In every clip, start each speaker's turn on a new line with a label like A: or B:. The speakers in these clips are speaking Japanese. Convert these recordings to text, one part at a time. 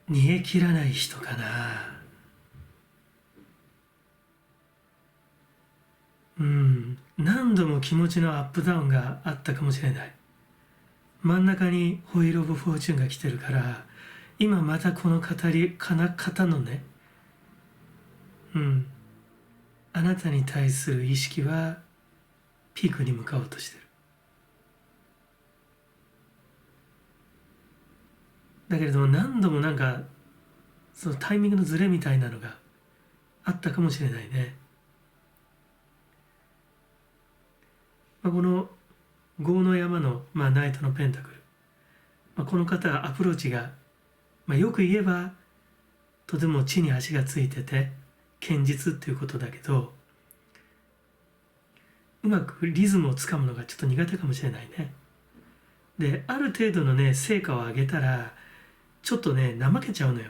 A: 煮え切らない人かな。何度も気持ちのアップダウンがあったかもしれない。真ん中にホイール・オブ・フォーチュンが来てるから、今またこの方のね、あなたに対する意識はピークに向かおうとしてる。だけれども何度もそのタイミングのズレみたいなのがあったかもしれないね。この業の山の、ナイトのペンタクル、この方はアプローチが、よく言えばとても地に足がついてて堅実っていうことだけど、うまくリズムをつかむのがちょっと苦手かもしれないね。で、ある程度のね成果を上げたらちょっとね怠けちゃうのよ。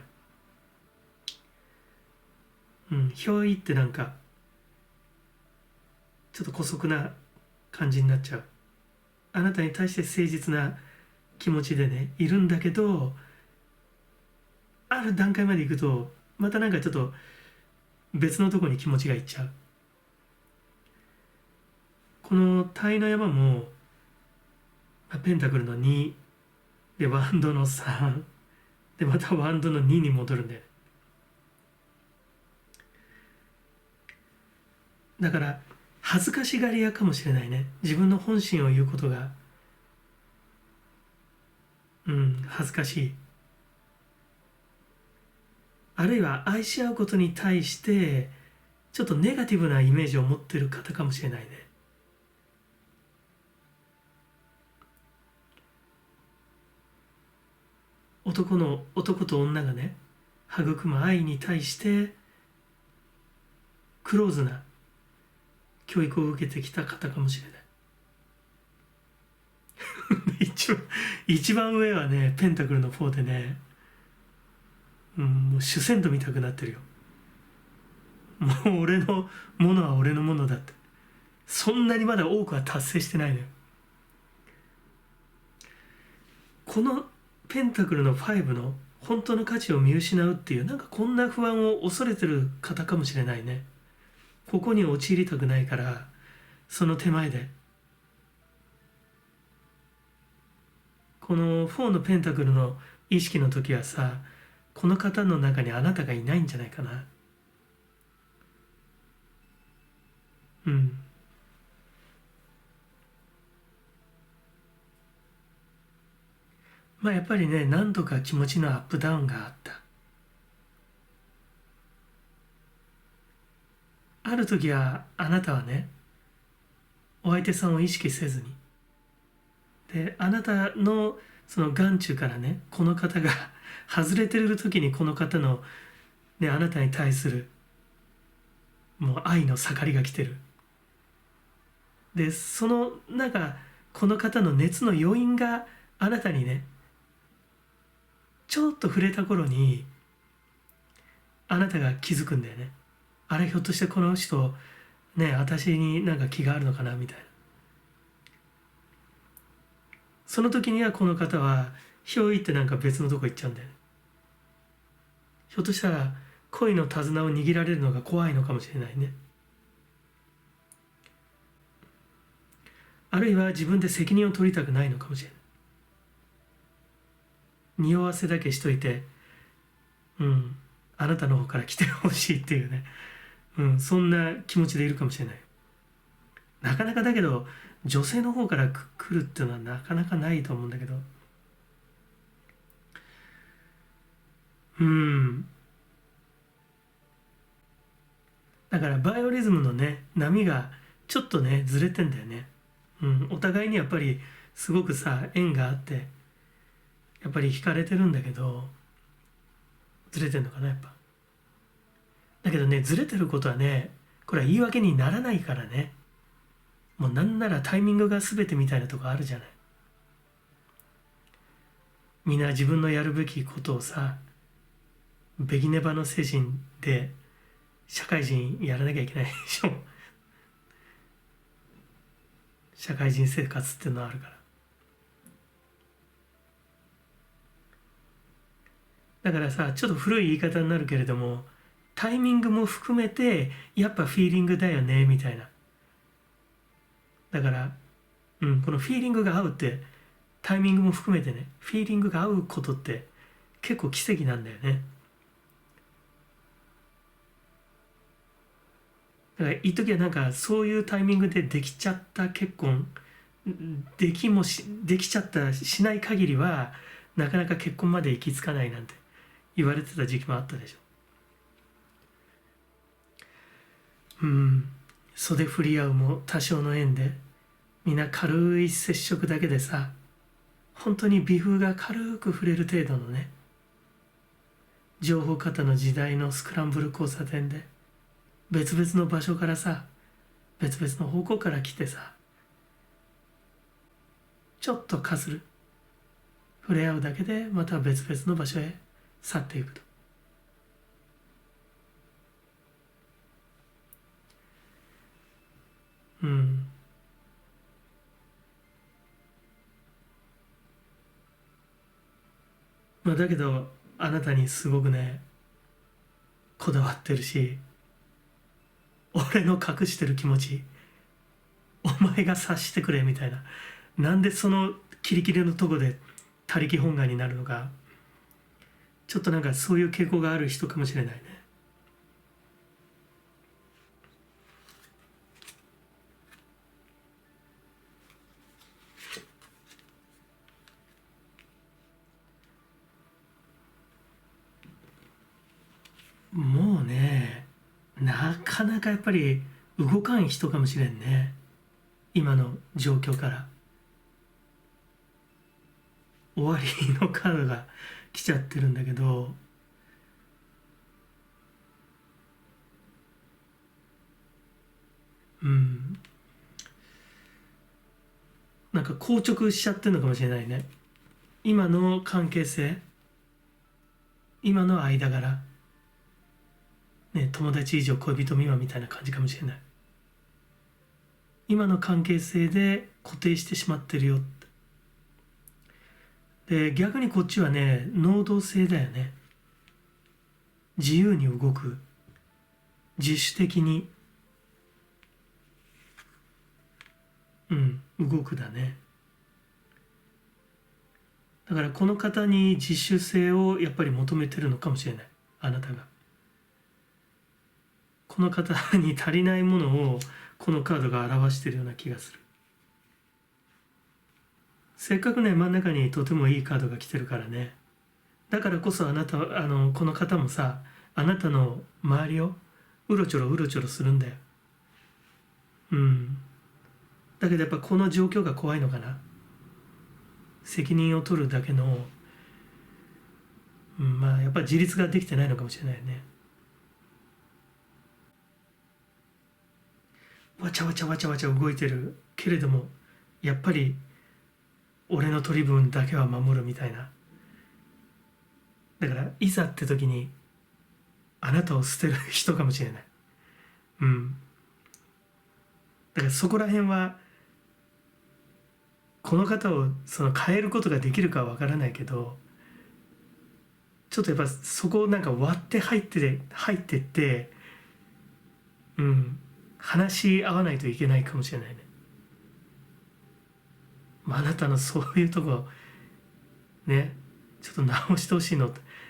A: ひょいってちょっと姑息な感じになっちゃう。あなたに対して誠実な気持ちでねいるんだけど、ある段階まで行くとまたちょっと別のところに気持ちがいっちゃう。このタイの山もペンタクルの2でワンドの3でまたワンドの2に戻るんだよね。だから恥ずかしがり屋かもしれないね。自分の本心を言うことが恥ずかしい。あるいは愛し合うことに対してちょっとネガティブなイメージを持っている方かもしれないね。男と女がね育む愛に対してクローズな教育を受けてきた方かもしれない一番上はねペンタクルの4でね、もう主戦度見たくなってるよ。もう俺のものは俺のものだって。そんなにまだ多くは達成してないのよ。このペンタクルの5の本当の価値を見失うっていうこんな不安を恐れてる方かもしれないね。ここに陥りたくないからその手前でこの4のペンタクルの意識の時はさ、この方の中にあなたがいないんじゃないかな。やっぱりね何度か気持ちのアップダウンがあった。ある時はあなたはねお相手さんを意識せずにで、あなたのその眼中からねこの方が外れてる時にこの方の、あなたに対するもう愛の盛りが来てる。でそのこの方の熱の余韻があなたにねちょっと触れた頃にあなたが気づくんだよね。あれひょっとしてこの人ね、私になんか気があるのかなみたいな。その時にはこの方はひょいってなんか別のとこ行っちゃうんだよね。ひょっとしたら恋の手綱を握られるのが怖いのかもしれないね。あるいは自分で責任を取りたくないのかもしれない。匂わせだけしといて、あなたの方から来てほしいっていうね、そんな気持ちでいるかもしれない。なかなかだけど女性の方から来るっていうのはなかなかないと思うんだけど、だからバイオリズムのね波がちょっとねずれてんだよね。お互いにやっぱりすごくさ縁があってやっぱり惹かれてるんだけど、ずれてんのかなやっぱ。だけどね、ずれてることはね、これは言い訳にならないからね。もうなんならタイミングが全てみたいなとこあるじゃない。みんな自分のやるべきことをさ、ベギネバの精神で社会人やらなきゃいけないでしょ。社会人生活っていうのはあるから。だからさ、ちょっと古い言い方になるけれども、タイミングも含めてやっぱフィーリングだよねみたいな。だから、このフィーリングが合うってタイミングも含めてね、フィーリングが合うことって結構奇跡なんだよね。だから一時はなんかそういうタイミングでできちゃった結婚できちゃったしない限りはなかなか結婚まで行き着かないなんて言われてた時期もあったでしょ。袖振り合うも多少の縁でみんな軽い接触だけでさ、本当に微風が軽く触れる程度のね、情報過多の時代のスクランブル交差点で別々の場所からさ、別々の方向から来てさ、ちょっとかする、触れ合うだけでまた別々の場所へ去っていくと。だけどあなたにすごくねこだわってるし、俺の隠してる気持ちお前が察してくれみたいな、なんでそのキリキリのとこで他力本願になるのか、ちょっとなんかそういう傾向がある人かもしれないね。もうね、なかなかやっぱり動かん人かもしれんね。今の状況から終わりのカードが来ちゃってるんだけど、なんか硬直しちゃってるのかもしれないね。今の関係性、今の間柄ね、友達以上恋人未満みたいな感じかもしれない。今の関係性で固定してしまってるよって。で逆にこっちはね能動性だよね。自由に動く、自主的に動くだね。だからこの方に自主性をやっぱり求めてるのかもしれない、あなたが。この方に足りないものをこのカードが表しているような気がする。せっかくね真ん中にとてもいいカードが来てるからね。だからこそあなたこの方もさ、あなたの周りをうろちょろうろちょろするんだよ。だけどやっぱこの状況が怖いのかな。責任を取るだけの、やっぱり自立ができてないのかもしれないよね。わちゃわちゃわちゃわちゃ動いてるけれどもやっぱり俺の取り分だけは守るみたいな。だからいざって時にあなたを捨てる人かもしれない。うん。だからそこら辺はこの方をその変えることができるかはわからないけど、ちょっとやっぱそこをなんか割って入ってって、うん、話し合わないといけないかもしれないね。まあ、あなたのそういうとこね、ちょっと直してほしいの。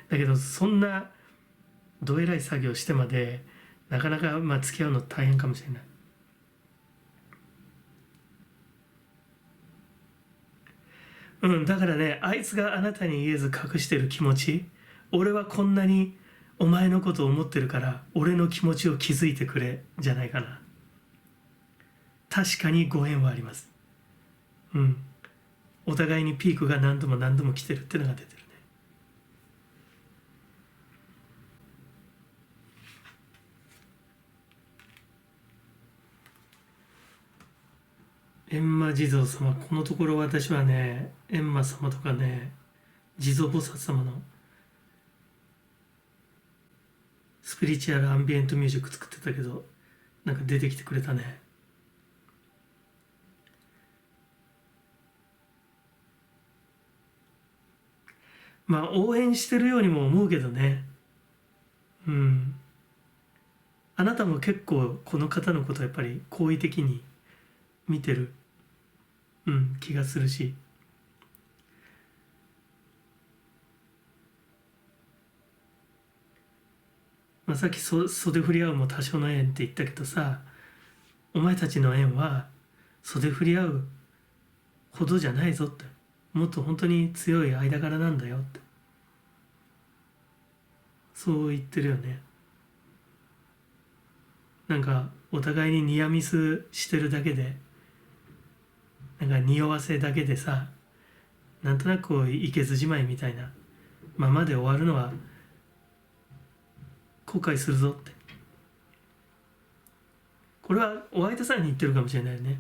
A: だけどそんなどえらい作業してまでなかなかまあ付き合うの大変かもしれない。うん、だからね、あいつがあなたに言えず隠してる気持ち、俺はこんなにお前のことを思ってるから俺の気持ちを気づいてくれじゃないかな。確かにご縁はあります。うん。お互いにピークが何度も何度も来てるっていうのが出てるね。閻魔地蔵様、このところ私はね、閻魔様とかね、地蔵菩薩様のスピリチュアルアンビエントミュージック作ってたけど、なんか出てきてくれたね。まあ応援してるようにも思うけどね。うん。あなたも結構この方のことやっぱり好意的に見てる、うん、気がするし。まあ、さっき袖振り合うも多少の縁って言ったけどさ、お前たちの縁は袖振り合うほどじゃないぞって。もっと本当に強い間柄なんだよって。そう言ってるよね。なんかお互いにニアミスしてるだけで、なんか匂わせだけでさ、なんとなくこういけずじまいみたいなままで終わるのは後悔するぞって。これはお相手さんに言ってるかもしれないよね。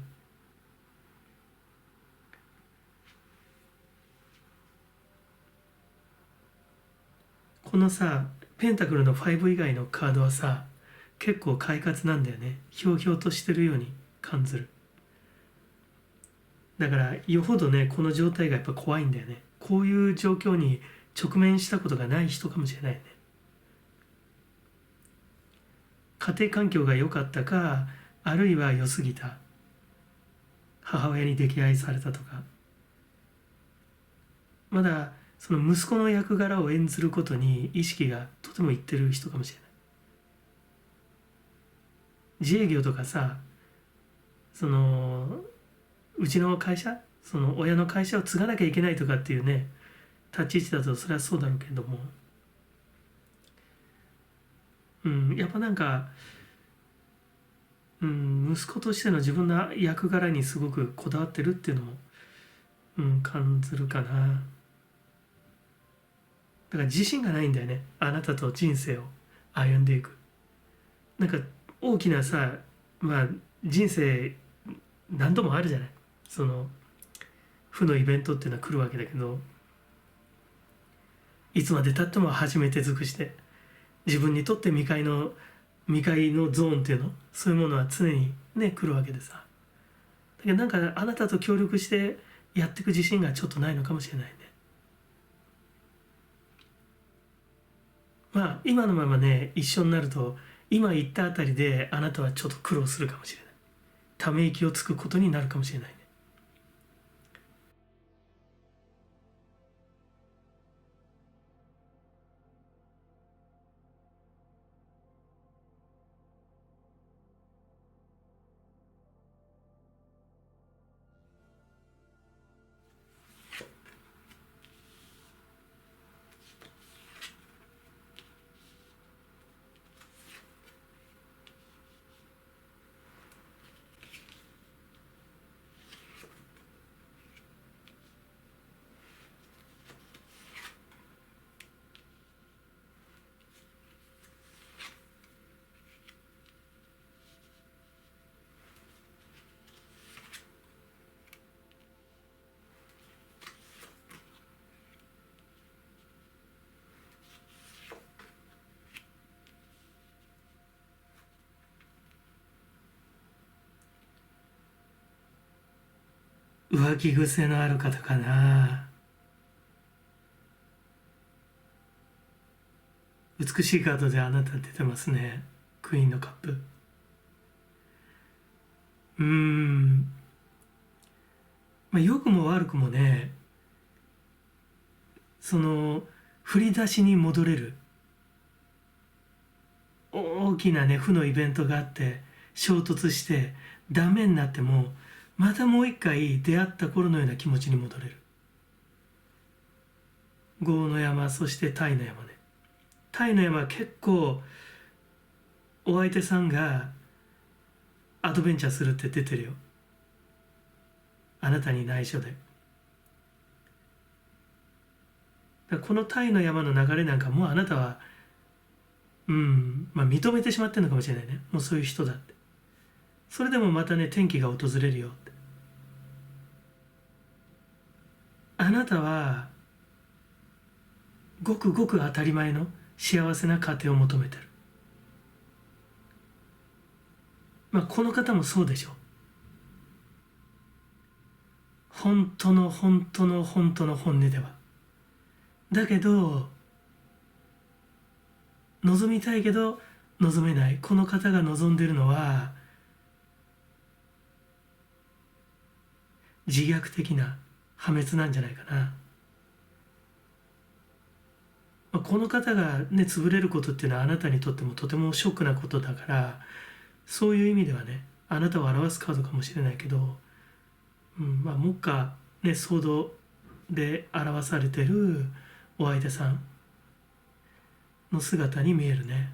A: このさ、ペンタクルの5以外のカードはさ、結構快活なんだよね。ひょうひょうとしてるように感じる。だからよほどね、この状態がやっぱ怖いんだよね。こういう状況に直面したことがない人かもしれないね。家庭環境が良かったか、あるいは良すぎた。母親に溺愛されたとか。まだその息子の役柄を演ずることに意識がとてもいってる人かもしれない。自営業とかさ、そのうちの会社、その親の会社を継がなきゃいけないとかっていうね、立ち位置だとそれはそうだろうけども、うん、やっぱなんか、うん、息子としての自分の役柄にすごくこだわってるっていうのも、うん、感じるかな。だから自信がないんだよね、あなたと人生を歩んでいく。なんか大きなさ、まあ人生何度もあるじゃない。その負のイベントっていうのは来るわけだけど、いつまでたっても初めて尽くして自分にとって未開のゾーンっていうの、そういうものは常にね来るわけでさ。だけどなんかあなたと協力してやっていく自信がちょっとないのかもしれないね。まあ今のままね一緒になると、今言ったあたりであなたはちょっと苦労するかもしれない。ため息をつくことになるかもしれないね。浮気癖のある方かな。美しいカードであなた出てますね。クイーンのカップ。まあ、良くも悪くもね、その振り出しに戻れる大きなね負のイベントがあって衝突してダメになってもまたもう一回出会った頃のような気持ちに戻れる。業の山、そして鯛の山ね。鯛の山は結構お相手さんがアドベンチャーするって出てるよ。あなたに内緒で。だからこの鯛の山の流れなんかもうあなたはまあ認めてしまってるのかもしれないね。もうそういう人だって。それでもまたね転機が訪れるよって。あなたはごくごく当たり前の幸せな家庭を求めてる。まあこの方もそうでしょう。本当の本当の本当の本音では。だけど望みたいけど望めない。この方が望んでるのは自虐的な破滅なんじゃないかな。この方がね潰れることっていうのはあなたにとってもとてもショックなことだから、そういう意味ではねあなたを表すカードかもしれないけど、まあ目下ね騒動で表されてるお相手さんの姿に見えるね。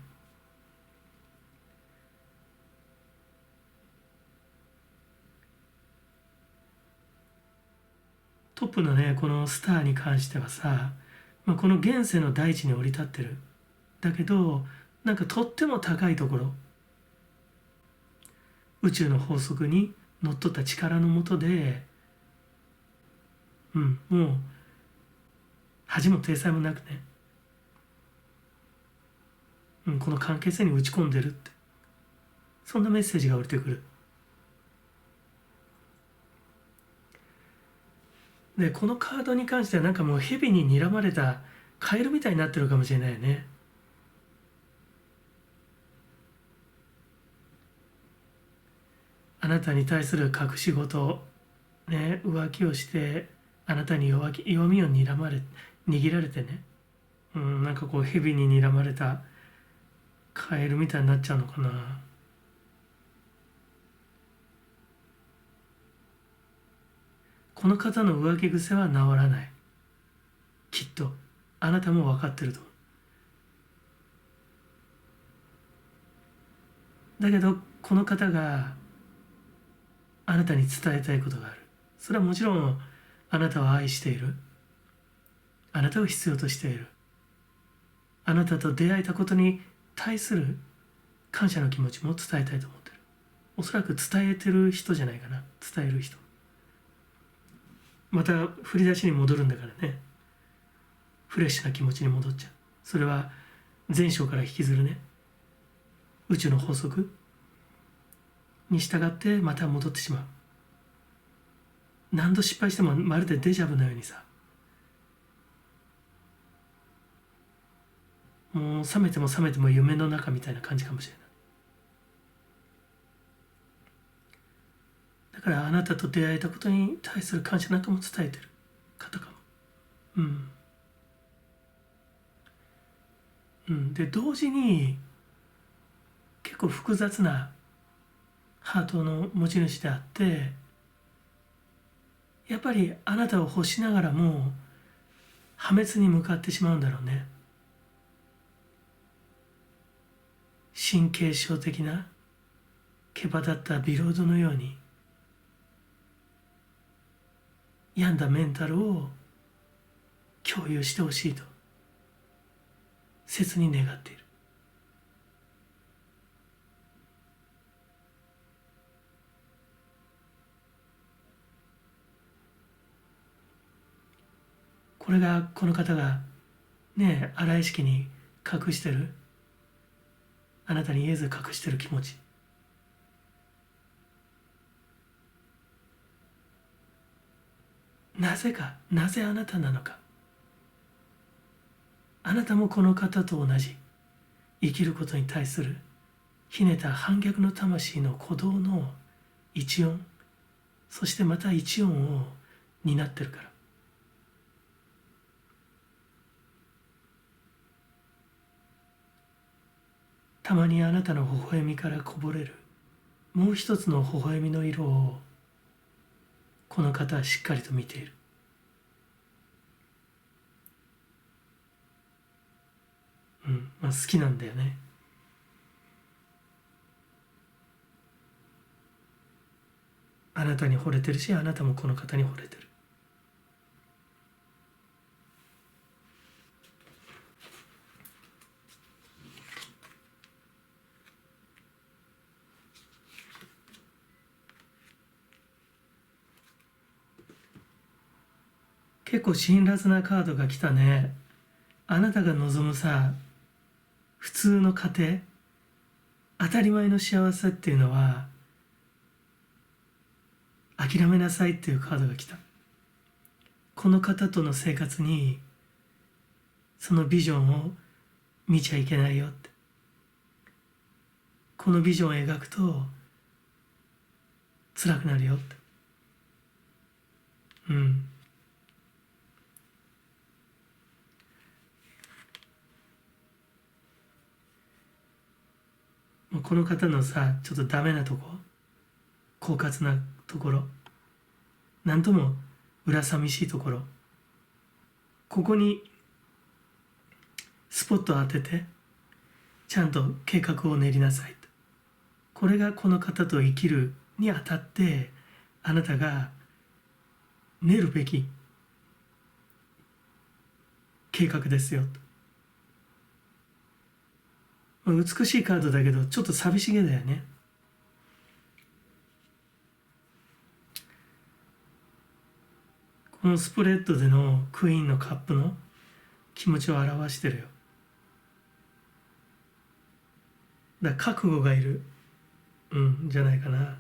A: トップのねこのスターに関してはさ、この現世の大地に降り立ってる。だけどなんかとっても高いところ、宇宙の法則にのっとった力のもとで、もう恥も体裁もなくね、この関係性に打ち込んでるって、そんなメッセージが降りてくる。でこのカードに関してはなんかもう蛇に睨まれたカエルみたいになってるかもしれないよね。あなたに対する隠し事、ね、浮気をしてあなたに弱みを握られてね、なんかこう蛇に睨まれたカエルみたいになっちゃうのかな。この方の浮気癖は治らない。きっとあなたも分かってると思う。だけどこの方があなたに伝えたいことがある。それはもちろんあなたを愛している。あなたを必要としている。あなたと出会えたことに対する感謝の気持ちも伝えたいと思ってる。おそらく伝えてる人じゃないかな。伝える人。また振り出しに戻るんだからね。フレッシュな気持ちに戻っちゃう。それは前章から引きずるね。宇宙の法則に従ってまた戻ってしまう。何度失敗してもまるでデジャブのようにさ、もう覚めても覚めても夢の中みたいな感じかもしれない。だからあなたと出会えたことに対する感謝なんかも伝えてる方かも。で同時に結構複雑なハートの持ち主であって、やっぱりあなたを欲しながらも破滅に向かってしまうんだろうね。神経症的な毛羽立ったビロードのように病んだメンタルを共有してほしいと切に願っている。これがこの方がね荒い意識に隠してる、あなたに言えず隠してる気持ち。なぜか、なぜあなたなのか。あなたもこの方と同じ生きることに対するひねった反逆の魂の鼓動の一音、そしてまた一音を担ってるから。たまにあなたの微笑みからこぼれるもう一つの微笑みの色をこの方はしっかりと見ている。好きなんだよね。あなたに惚れてるし、あなたもこの方に惚れてる。結構辛辣なカードが来たね。あなたが望むさ、普通の家庭、当たり前の幸せっていうのは諦めなさいっていうカードが来た。この方との生活にそのビジョンを見ちゃいけないよって。このビジョンを描くと辛くなるよって。もうこの方のさ、ちょっとダメなとこ、狡猾なところ、なんとも裏寂しいところ、ここにスポットを当ててちゃんと計画を練りなさいと。これがこの方と生きるにあたってあなたが練るべき計画ですよと。美しいカードだけどちょっと寂しげだよね。このスプレッドでのクイーンのカップの気持ちを表してるよ。だから覚悟がいるじゃないかな。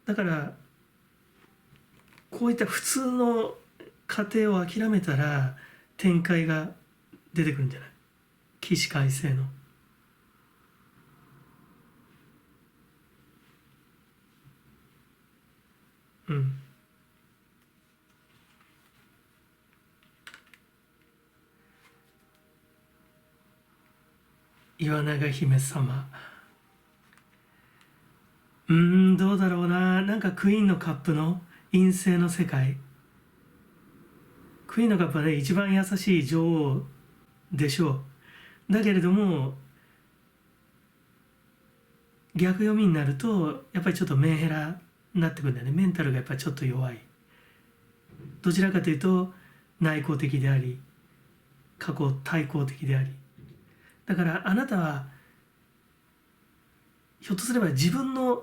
A: だからこういった普通の家庭を諦めたら展開が出てくるんじゃない？起死回生の。岩永姫様。どうだろうな。なんかクイーンのカップの陰性の世界。クイーンのカップはね、一番優しい女王でしょう。だけれども、逆読みになると、やっぱりちょっとメンヘラになってくるんだよね。メンタルがやっぱりちょっと弱い。どちらかというと、内向的であり、過去対抗的であり。だからあなたは、ひょっとすれば自分の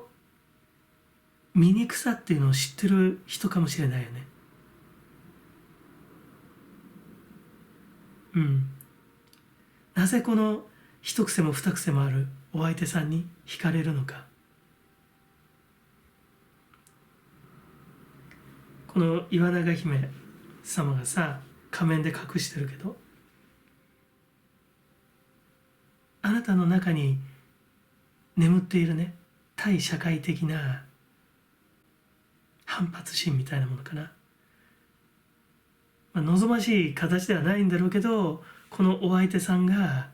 A: 醜さっていうのを知ってる人かもしれないよね。なぜこの一癖も二癖もあるお相手さんに惹かれるのか。この岩永姫様がさ、仮面で隠してるけど、あなたの中に眠っているね、対社会的な反発心みたいなものかな。望ましい形ではないんだろうけど、このお相手さんが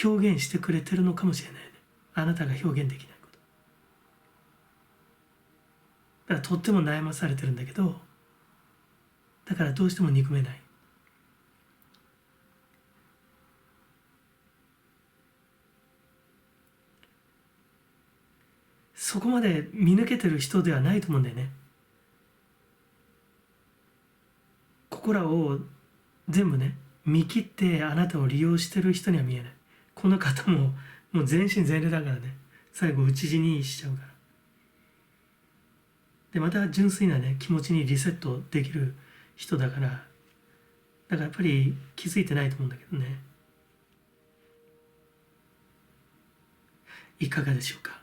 A: 表現してくれてるのかもしれないね。あなたが表現できないこと。だからとっても悩まされてるんだけど、だからどうしても憎めない。そこまで見抜けてる人ではないと思うんだよね。ここらを全部ね、見切ってあなたを利用してる人には見えない。この方ももう全身全霊だからね、最後討ち死にしちゃうから。でまた純粋なね気持ちにリセットできる人だから、だからやっぱり気づいてないと思うんだけどね。いかがでしょうか。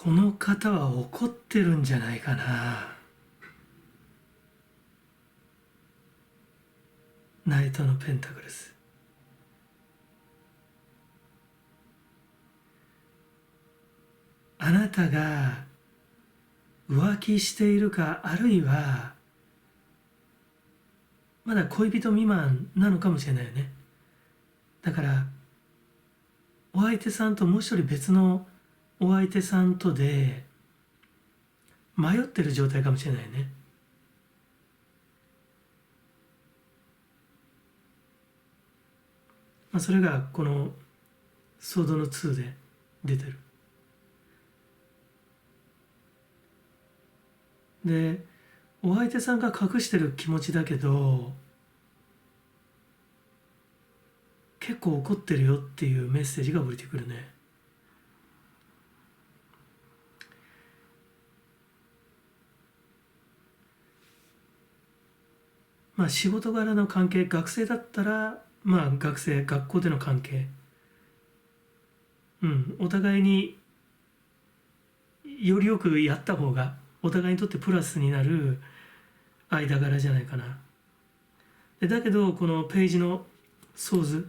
A: この方は怒ってるんじゃないかな。ナイトのペンタクルス。あなたが浮気しているか、あるいはまだ恋人未満なのかもしれないよね。だからお相手さんともう一人別のお相手さんとで迷ってる状態かもしれないね。それがこのソードの2で出てる。で、お相手さんが隠してる気持ちだけど結構怒ってるよっていうメッセージが降りてくるね。仕事柄の関係、学生だったら学校での関係、お互いによりよくやった方がお互いにとってプラスになる間柄じゃないかな。だけどこのページのソーズ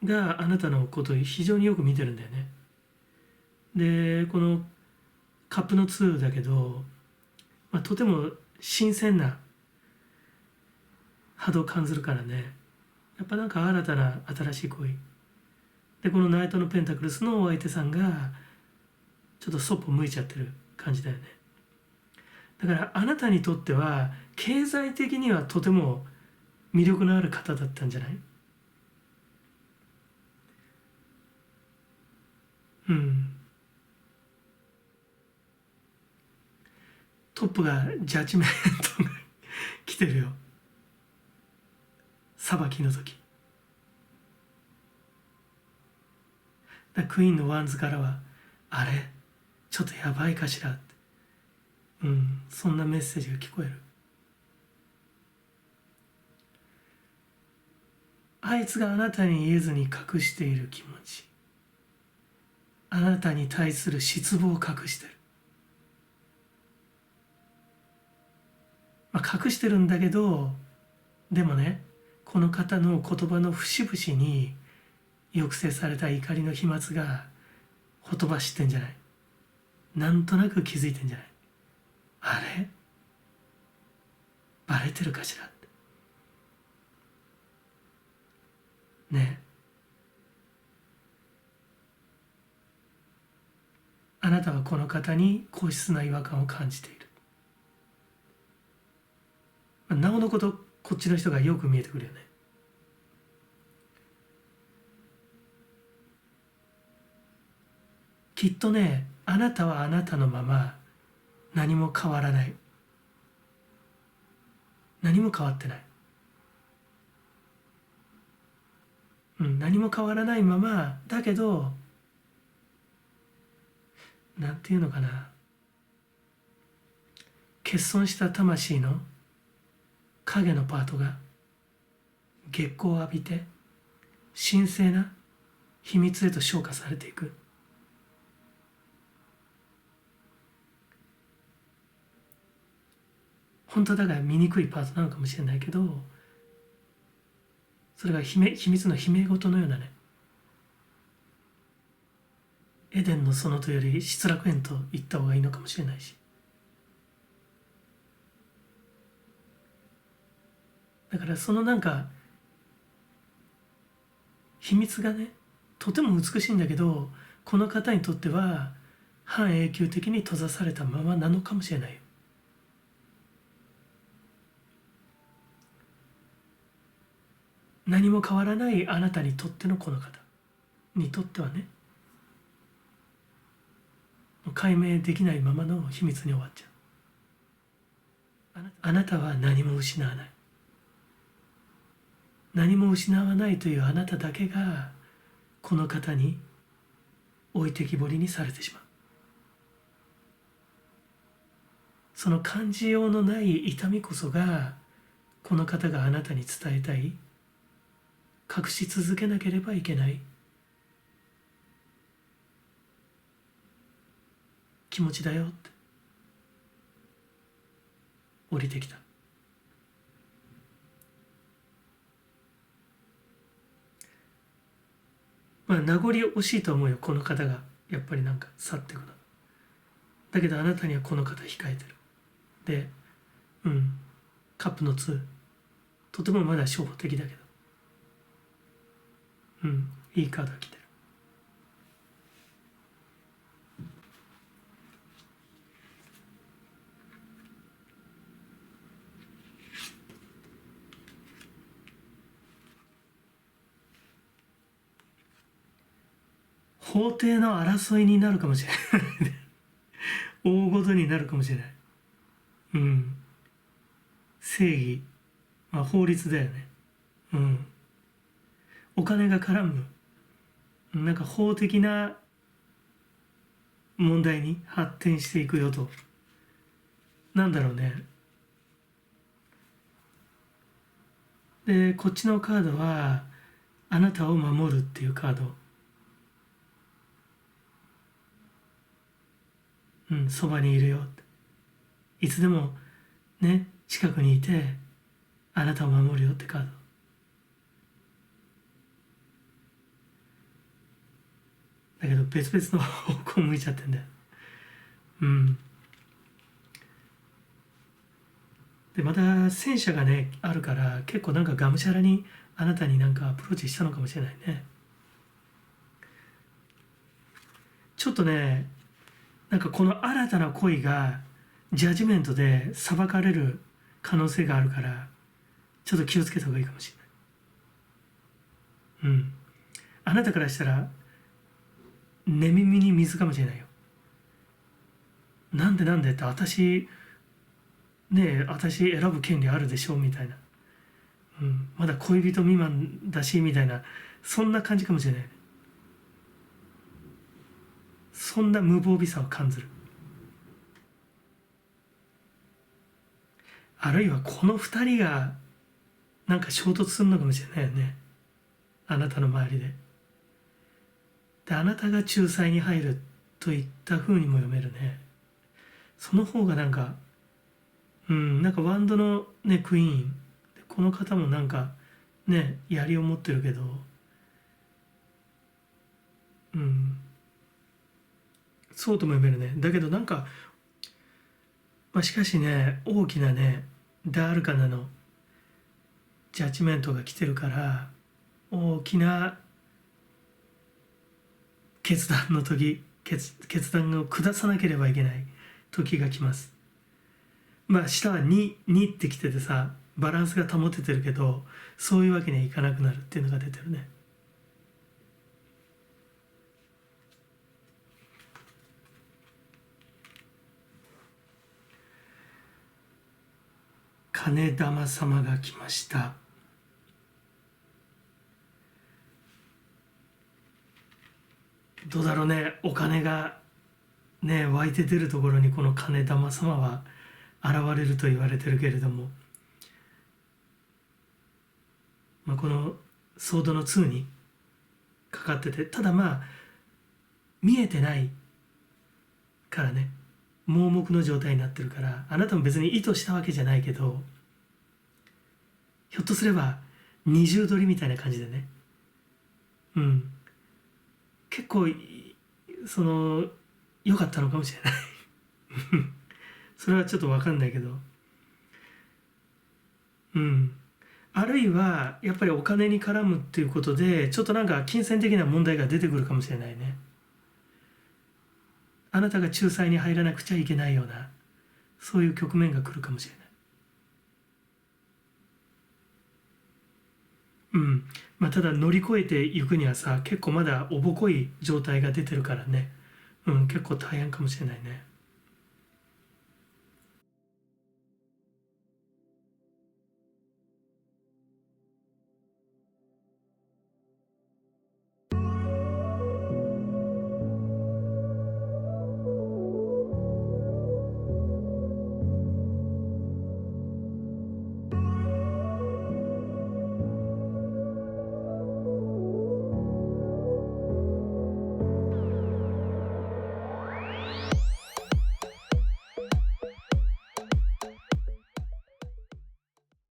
A: があなたのことを非常によく見てるんだよね。でこのカップの2だけど、とても新鮮な波動を感じるからね。やっぱなんか新たな新しい恋で、このナイトのペンタクルスのお相手さんがちょっとそっぽ向いちゃってる感じだよね。だからあなたにとっては経済的にはとても魅力のある方だったんじゃない？トップがジャッジメントが来てるよ。裁きの時。クイーンのワンズからはあれちょっとやばいかしらって、そんなメッセージが聞こえる。あいつがあなたに言えずに隠している気持ち、あなたに対する失望を隠してる。隠してるんだけど、でもね、この方の言葉の節々に抑制された怒りの飛沫がほとばしってんじゃない？なんとなく気づいてんじゃない？あれバレてるかしらってね。あなたはこの方に硬質な違和感を感じている。なおのことこっちの人がよく見えてくるよね。きっとね、あなたはあなたのまま何も変わらない。何も変わってない。何も変わらないままだけど、なんていうのかな、欠損した魂の影のパートが月光を浴びて神聖な秘密へと昇華されていく。本当だから醜いパートなのかもしれないけど、それが秘密の秘め事のようなね、エデンの園とより失楽園と言った方がいいのかもしれないし、だからそのなんか秘密がね、とても美しいんだけど、この方にとっては半永久的に閉ざされたままなのかもしれないよ。何も変わらないあなたにとってのこの方にとってはね、解明できないままの秘密に終わっちゃう。あなたは何も失わない。何も失わないというあなただけがこの方に置いてきぼりにされてしまう。その感じようのない痛みこそがこの方があなたに伝えたい、隠し続けなければいけない気持ちだよって降りてきた。まあ名残惜しいと思うよ、この方がやっぱりなんか去っていくの。だけどあなたにはこの方控えてる。でカップの2、とてもまだ初歩的だけどいいカードが来てる。法廷の争いになるかもしれない大ごとになるかもしれない。正義、まあ法律だよね。お金が絡むなんか法的な問題に発展していくよと。なんだろうね。でこっちのカードはあなたを守るっていうカード。そばにいるよって。いつでもね近くにいてあなたを守るよってカード。だけど別々の方向向いちゃってんだよ。でまた戦車がねあるから結構なんかがむしゃらにあなたになんかアプローチしたのかもしれないね。ちょっとねなんかこの新たな恋がジャッジメントで裁かれる可能性があるからちょっと気をつけた方がいいかもしれない。あなたからしたら寝耳に水かもしれないよ。なんでって私選ぶ権利あるでしょみたいな、まだ恋人未満だしみたいな、そんな感じかもしれない。そんな無防備さを感じる。あるいはこの2人がなんか衝突するのかもしれないよね、あなたの周りで。であなたが仲裁に入るといった風にも読めるね。その方がなんかなんかワンドのねクイーン、この方もなんかね槍を持ってるけどそうとも読めるね。だけどなんか、しかしね大きなねダールカナのジャッジメントが来てるから大きな決断の時、決断を下さなければいけない時が来ます。下は2ってきててさ、バランスが保ててるけどそういうわけにはいかなくなるっていうのが出てるね。金玉様が来ました。どうだろうね、お金がね湧いて出るところにこの金玉様は現れると言われてるけれども、このソードの2にかかってて、ただ見えてないからね、盲目の状態になってるから、あなたも別に意図したわけじゃないけど、ひょっとすれば二重取りみたいな感じでね、結構良かったのかもしれないそれはちょっと分かんないけど、あるいはやっぱりお金に絡むっていうことでちょっとなんか金銭的な問題が出てくるかもしれないね。あなたが仲裁に入らなくちゃいけないような、そういう局面が来るかもしれない。ただ乗り越えていくにはさ、結構まだおぼこい状態が出てるからね、結構大変かもしれないね。